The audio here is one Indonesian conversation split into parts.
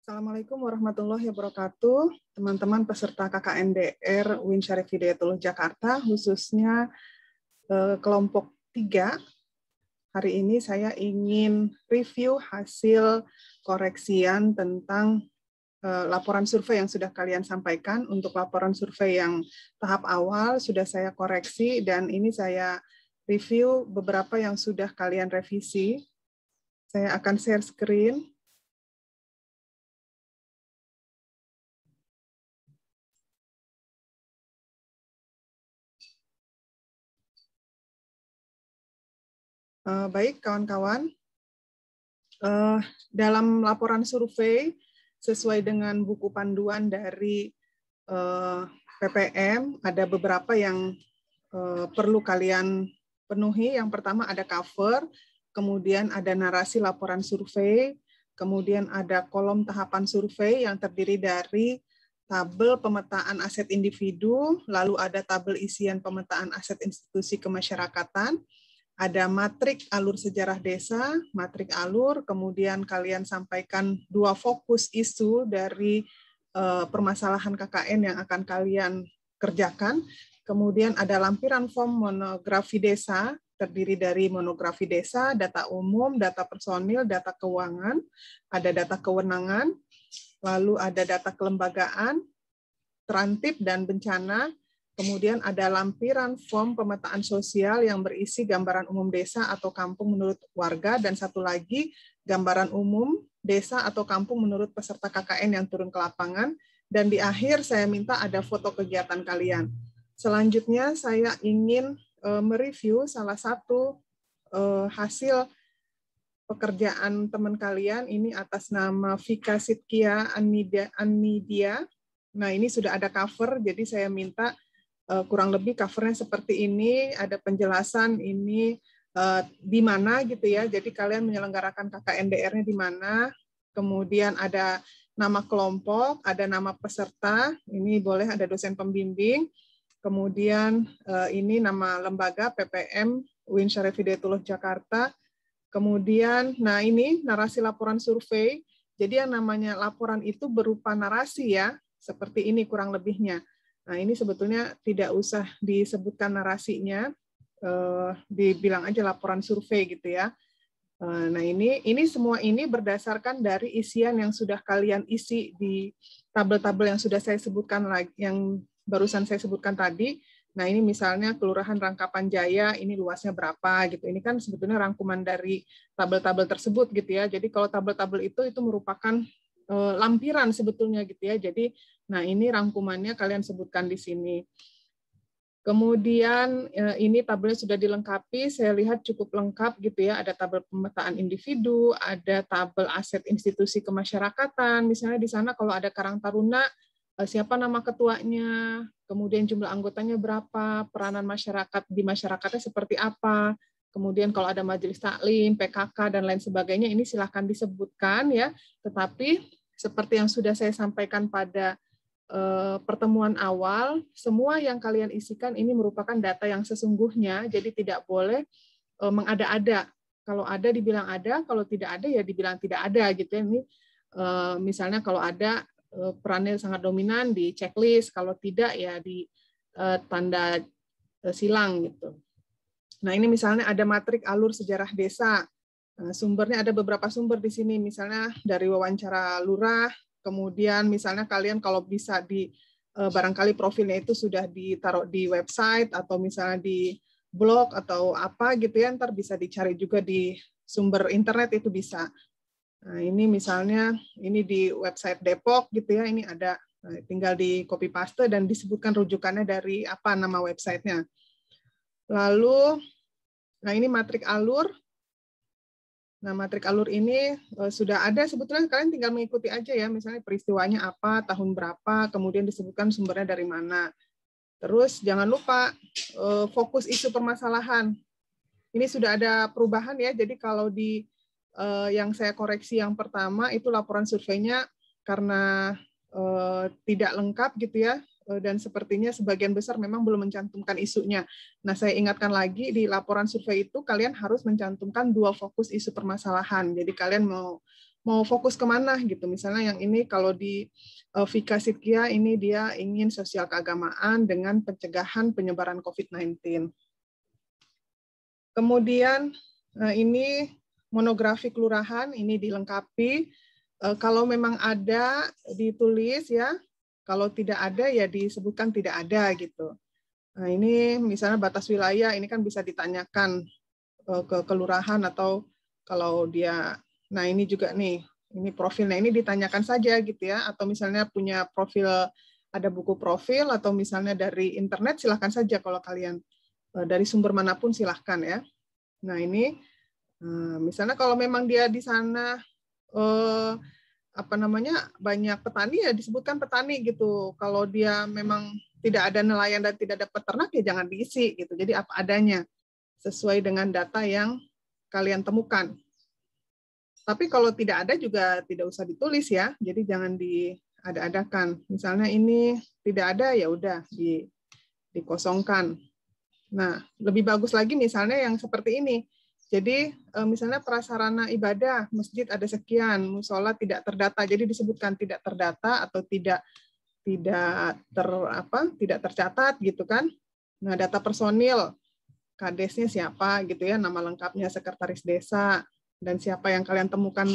Assalamualaikum warahmatullahi wabarakatuh, teman-teman peserta KKNDR UIN Syarif Hidayatullah Jakarta, khususnya kelompok 3. Hari ini saya ingin review hasil koreksian tentang laporan survei yang sudah kalian sampaikan. Untuk laporan survei yang tahap awal sudah saya koreksi, dan ini saya review beberapa yang sudah kalian revisi. Saya akan share screen. Baik, kawan-kawan. Dalam laporan survei, sesuai dengan buku panduan dari PPM, ada beberapa yang perlu kalian penuhi. Yang pertama ada cover, kemudian ada narasi laporan survei, kemudian ada kolom tahapan survei yang terdiri dari tabel pemetaan aset individu, lalu ada tabel isian pemetaan aset institusi kemasyarakatan, ada matrik alur sejarah desa, matrik alur, kemudian kalian sampaikan 2 fokus isu dari permasalahan KKN yang akan kalian kerjakan. Kemudian ada lampiran form monografi desa, terdiri dari monografi desa, data umum, data personil, data keuangan, ada data kewenangan, lalu ada data kelembagaan, terantip dan bencana. Kemudian ada lampiran form pemetaan sosial yang berisi gambaran umum desa atau kampung menurut warga, dan satu lagi gambaran umum desa atau kampung menurut peserta KKN yang turun ke lapangan. Dan di akhir saya minta ada foto kegiatan kalian. Selanjutnya saya ingin mereview salah satu hasil pekerjaan teman kalian ini atas nama Vika Sitkia Anidia. Nah, ini sudah ada cover, jadi saya minta kurang lebih covernya seperti ini, ada penjelasan ini di mana gitu ya, jadi kalian menyelenggarakan KKNDR-nya di mana, kemudian ada nama kelompok, ada nama peserta, ini boleh ada dosen pembimbing, kemudian ini nama lembaga PPM UIN Syarif Hidayatullah Jakarta, kemudian nah ini narasi laporan survei, jadi yang namanya laporan itu berupa narasi ya, seperti ini kurang lebihnya. Nah, ini sebetulnya tidak usah disebutkan narasinya, dibilang aja laporan survei gitu ya. Nah, ini semua ini berdasarkan dari isian yang sudah kalian isi di tabel-tabel yang sudah saya sebutkan lagi, yang barusan saya sebutkan tadi. Nah, ini misalnya Kelurahan Rangkapan Jaya, ini luasnya berapa gitu. Ini kan sebetulnya rangkuman dari tabel-tabel tersebut gitu ya. Jadi kalau tabel-tabel itu merupakan lampiran sebetulnya gitu ya. Jadi, nah ini rangkumannya kalian sebutkan di sini. Kemudian ini tabelnya sudah dilengkapi, saya lihat cukup lengkap gitu ya. Ada tabel pemetaan individu, ada tabel aset institusi kemasyarakatan. Misalnya di sana kalau ada Karang Taruna, siapa nama ketuanya, kemudian jumlah anggotanya berapa, peranan masyarakat di masyarakatnya seperti apa. Kemudian kalau ada majelis taklim, PKK, dan lain sebagainya, ini silahkan disebutkan ya. Tetapi seperti yang sudah saya sampaikan pada pertemuan awal, semua yang kalian isikan ini merupakan data yang sesungguhnya, jadi tidak boleh mengada-ada. Kalau ada dibilang ada, kalau tidak ada ya dibilang tidak ada gitu ya. Ini misalnya kalau ada perannya sangat dominan di checklist, kalau tidak ya di tanda silang gitu. Nah, ini misalnya ada matrik alur sejarah desa. Sumbernya ada beberapa sumber di sini, misalnya dari wawancara lurah, kemudian misalnya kalian kalau bisa di barangkali profilnya itu sudah ditaruh di website atau misalnya di blog atau apa gitu ya, ntar bisa dicari juga di sumber internet itu bisa. Nah, ini misalnya ini di website Depok gitu ya, ini ada, tinggal di copy paste dan disebutkan rujukannya dari apa nama websitenya. Lalu, nah ini matrik alur. Nah, matrik alur ini sudah ada, sebetulnya kalian tinggal mengikuti aja ya, misalnya peristiwanya apa, tahun berapa, kemudian disebutkan sumbernya dari mana. Terus jangan lupa fokus isu permasalahan. Ini sudah ada perubahan ya, jadi kalau di yang saya koreksi yang pertama itu laporan surveinya karena tidak lengkap gitu ya, dan sepertinya sebagian besar memang belum mencantumkan isunya. Nah, saya ingatkan lagi di laporan survei itu kalian harus mencantumkan 2 fokus isu permasalahan. Jadi kalian mau mau fokus kemana gitu. Misalnya yang ini kalau di Vika Sitkia ini dia ingin sosial keagamaan dengan pencegahan penyebaran COVID-19. Kemudian ini monografi kelurahan, ini dilengkapi. Kalau memang ada ditulis ya, kalau tidak ada ya disebutkan tidak ada gitu. Nah ini misalnya batas wilayah, ini kan bisa ditanyakan ke kelurahan atau kalau dia, nah ini juga nih, ini profilnya ini ditanyakan saja gitu ya, atau misalnya punya profil, ada buku profil atau misalnya dari internet silahkan saja kalau kalian dari sumber manapun silahkan ya. Nah ini misalnya kalau memang dia di sana apa namanya banyak petani ya disebutkan petani gitu. Kalau dia memang tidak ada nelayan dan tidak ada peternak ya jangan diisi gitu. Jadi apa adanya sesuai dengan data yang kalian temukan. Tapi kalau tidak ada juga tidak usah ditulis ya. Jadi jangan diada-adakan. Misalnya ini tidak ada ya udah dikosongkan. Nah, lebih bagus lagi misalnya yang seperti ini. Jadi misalnya prasarana ibadah, masjid ada sekian, musola tidak terdata. Jadi disebutkan tidak terdata atau tidak tercatat gitu kan. Nah, data personil, kadesnya siapa gitu ya, nama lengkapnya sekretaris desa, dan siapa yang kalian temukan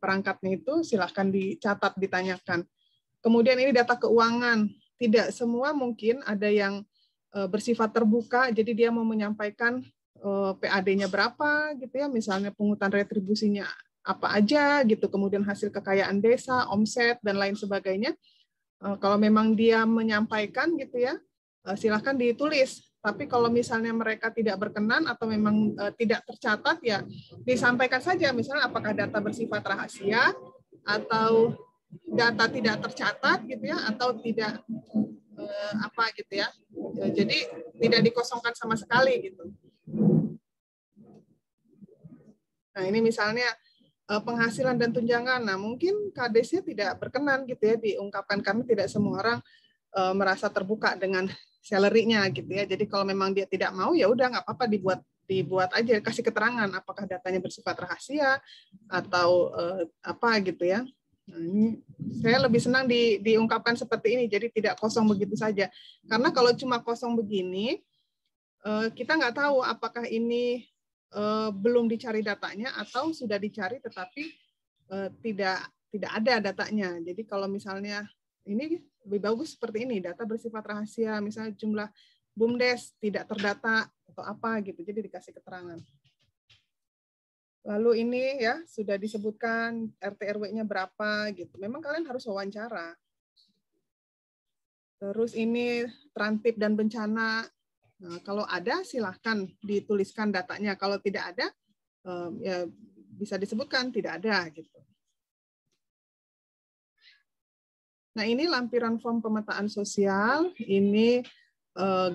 perangkatnya itu silahkan dicatat, ditanyakan. Kemudian ini data keuangan, tidak semua mungkin ada yang bersifat terbuka, jadi dia mau menyampaikan PAD-nya berapa gitu ya, misalnya pungutan retribusinya apa aja gitu, kemudian hasil kekayaan desa, omset dan lain sebagainya. Kalau memang dia menyampaikan gitu ya, silahkan ditulis. Tapi kalau misalnya mereka tidak berkenan atau memang tidak tercatat ya disampaikan saja, misalnya apakah data bersifat rahasia atau data tidak tercatat gitu ya, atau tidak apa gitu ya. Jadi tidak dikosongkan sama sekali gitu. Nah ini misalnya penghasilan dan tunjangan. Nah mungkin kadesnya tidak berkenan gitu ya diungkapkan, kami tidak semua orang merasa terbuka dengan salary-nya gitu ya. Jadi kalau memang dia tidak mau ya udah nggak apa-apa, dibuat aja, kasih keterangan apakah datanya bersifat rahasia atau apa gitu ya. Nah, ini saya lebih senang diungkapkan seperti ini, jadi tidak kosong begitu saja. Karena kalau cuma kosong begini, kita nggak tahu apakah ini belum dicari datanya atau sudah dicari tetapi tidak ada datanya. Jadi kalau misalnya ini lebih bagus seperti ini, data bersifat rahasia, misalnya jumlah BUMDes tidak terdata atau apa gitu, jadi dikasih keterangan. Lalu ini ya sudah disebutkan RT RW-nya berapa gitu. Memang kalian harus wawancara. Terus ini trantip dan bencana. Nah, kalau ada silahkan dituliskan datanya. Kalau tidak ada ya bisa disebutkan tidak ada gitu. Nah, ini lampiran form pemetaan sosial, ini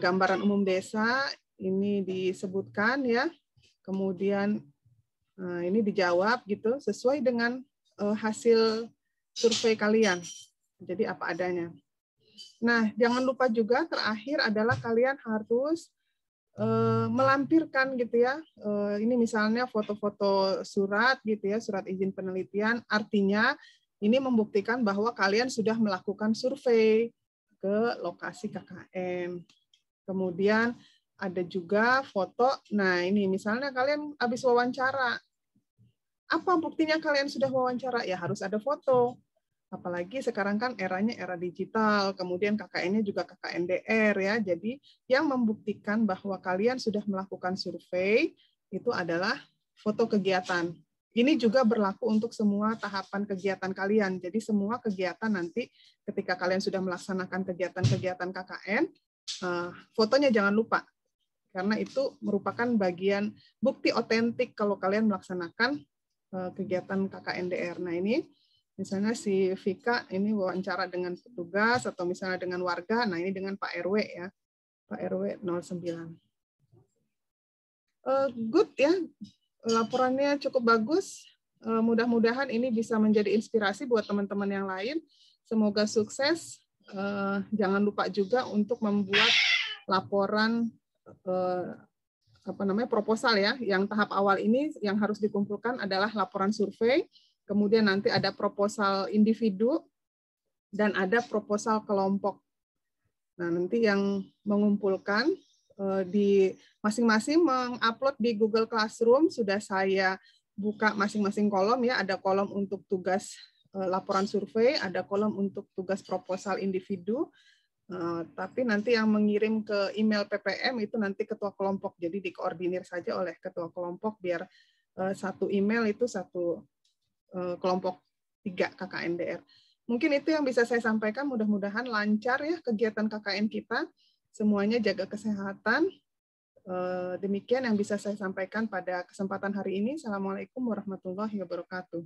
gambaran umum desa, ini disebutkan ya. Kemudian ini dijawab gitu sesuai dengan hasil survei kalian. Jadi apa adanya. Nah, jangan lupa juga terakhir adalah kalian harus melampirkan gitu ya. Ini misalnya foto-foto surat gitu ya, surat izin penelitian, artinya ini membuktikan bahwa kalian sudah melakukan survei ke lokasi KKN. Kemudian ada juga foto, nah ini misalnya kalian habis wawancara. Apa buktinya kalian sudah wawancara? Ya harus ada foto. Apalagi sekarang kan eranya era digital, kemudian KKN-nya juga KKNDR ya. Jadi yang membuktikan bahwa kalian sudah melakukan survei itu adalah foto kegiatan. Ini juga berlaku untuk semua tahapan kegiatan kalian. Jadi semua kegiatan nanti ketika kalian sudah melaksanakan kegiatan-kegiatan KKN, fotonya jangan lupa. Karena itu merupakan bagian bukti otentik kalau kalian melaksanakan kegiatan KKNDR. Nah ini misalnya si Vika ini wawancara dengan petugas atau misalnya dengan warga, nah ini dengan Pak RW ya, Pak RW 09. Good ya, laporannya cukup bagus. Mudah-mudahan ini bisa menjadi inspirasi buat teman-teman yang lain. Semoga sukses. Jangan lupa juga untuk membuat laporan proposal ya. Yang tahap awal ini yang harus dikumpulkan adalah laporan survei. kemudian nanti ada proposal individu, dan ada proposal kelompok. Nah, nanti yang mengumpulkan di masing-masing mengupload di Google Classroom, sudah saya buka masing-masing kolom ya, ada kolom untuk tugas laporan survei, ada kolom untuk tugas proposal individu, tapi nanti yang mengirim ke email PPM itu nanti ketua kelompok, jadi dikoordinir saja oleh ketua kelompok biar satu email itu satu kelompok 3 KKNDR. Mungkin itu yang bisa saya sampaikan, mudah-mudahan lancar ya kegiatan KKN kita, semuanya jaga kesehatan. Demikian yang bisa saya sampaikan pada kesempatan hari ini. Assalamualaikum warahmatullahi wabarakatuh.